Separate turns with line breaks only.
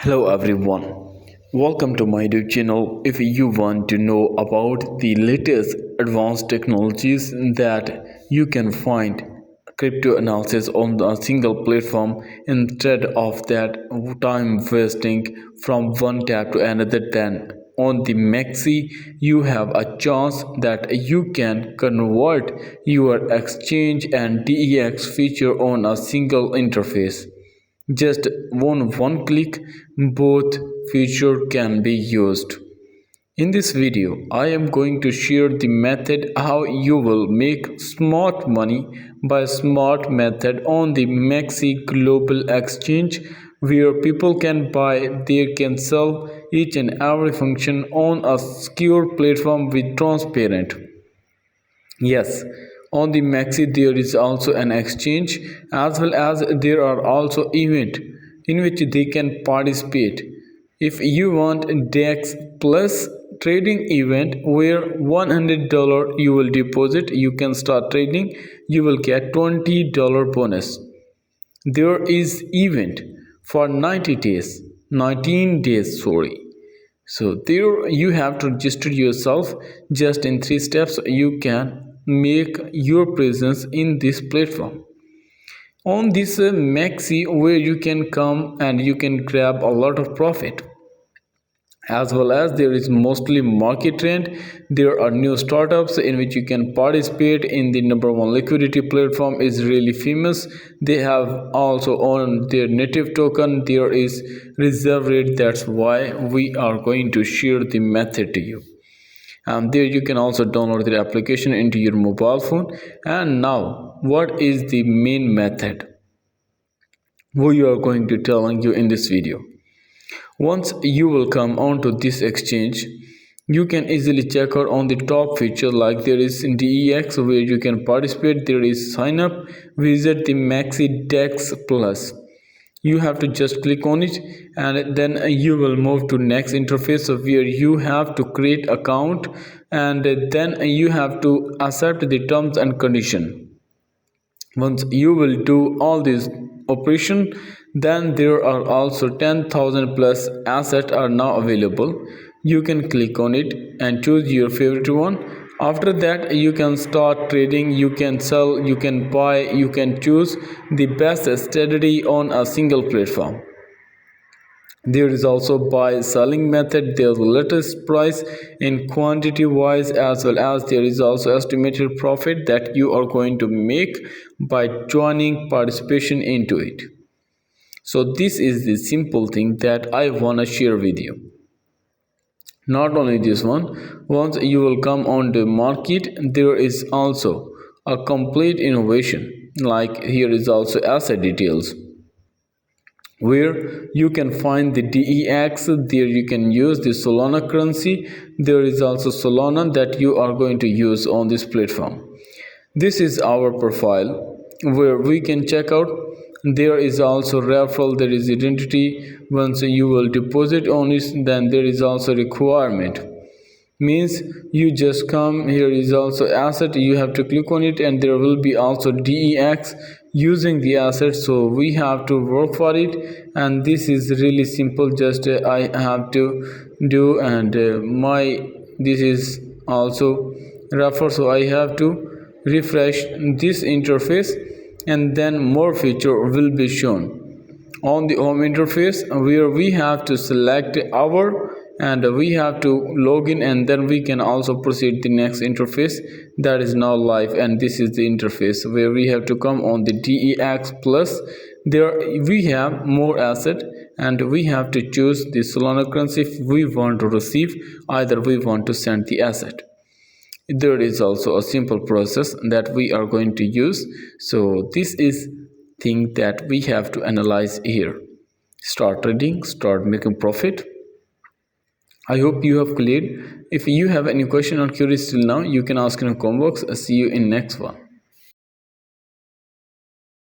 Hello everyone, welcome to my YouTube channel. If you want to know about the latest advanced technologies that you can find crypto analysis on a single platform instead of that time wasting from one tab to another, then on the MEXC you have a chance that you can convert your exchange and DEX feature on a single interface. Just one click, both features can be used. In this video, I am going to share the method how you will make smart money by smart method on the MEXC global exchange, where people can buy, they can sell each and every function on a secure platform with transparent. Yes, on the MEXC there is also an exchange, as well as there are also events in which they can participate. If you want DEX plus trading event where $100 you will deposit, you can start trading, you will get $20 bonus. There is event for 90 days, 19 days, sorry. So there you have to register yourself. Just in 3 steps you can make your presence in this platform. On this MEXC, where you can come and you can grab a lot of profit, as well as there is mostly market trend. There are new startups in which you can participate in. The number one liquidity platform is really famous. They have also on their native token there is reserve rate. That's why we are going to share the method to you. And there you can also download the application into your mobile phone. And now what is the main method we are going to telling you in this video. Once you will come onto this exchange, you can easily check out on the top feature, like there is in DEX where you can participate. There is sign up, visit the MEXC DEX plus. You have to just click on it, and then you will move to next interface where you have to create account, and then you have to accept the terms and condition. Once you will do all this operation, then there are also 10,000 plus assets are now available. You can click on it and choose your favorite one. After that you can start trading, you can sell, you can buy, you can choose the best strategy on a single platform. There is also buy selling method. There's the latest price in quantity wise, as well as there is also estimated profit that you are going to make by joining participation into it. So this is the simple thing that I wanna share with you. Not only this one, once you will come on the market, there is also a complete innovation. Like here is also asset details, where you can find the DEX. There you can use the Solana currency. There is also Solana that you are going to use on this platform. This is our profile where we can check out. There is also referral, there is identity. Once you will deposit on it, then there is also requirement, means you just come. Here is also asset, you have to click on it, and there will be also DEX using the asset, so we have to work for it. And this is really simple, just I have to do, and this is also refer, so I have to refresh this interface, and then more feature will be shown on the home interface, where we have to select our, and we have to log in, and then we can also proceed the next interface that is now live. And this is the interface where we have to come on the DEX plus. There we have more asset, and we have to choose the Solana currency if we want to receive, either we want to send the asset. There is also a simple process that we are going to use. So this is thing that we have to analyze here. Start trading, start making profit. I hope you have cleared. If you have any question or queries till now, you can ask in the comment box. See you in next one.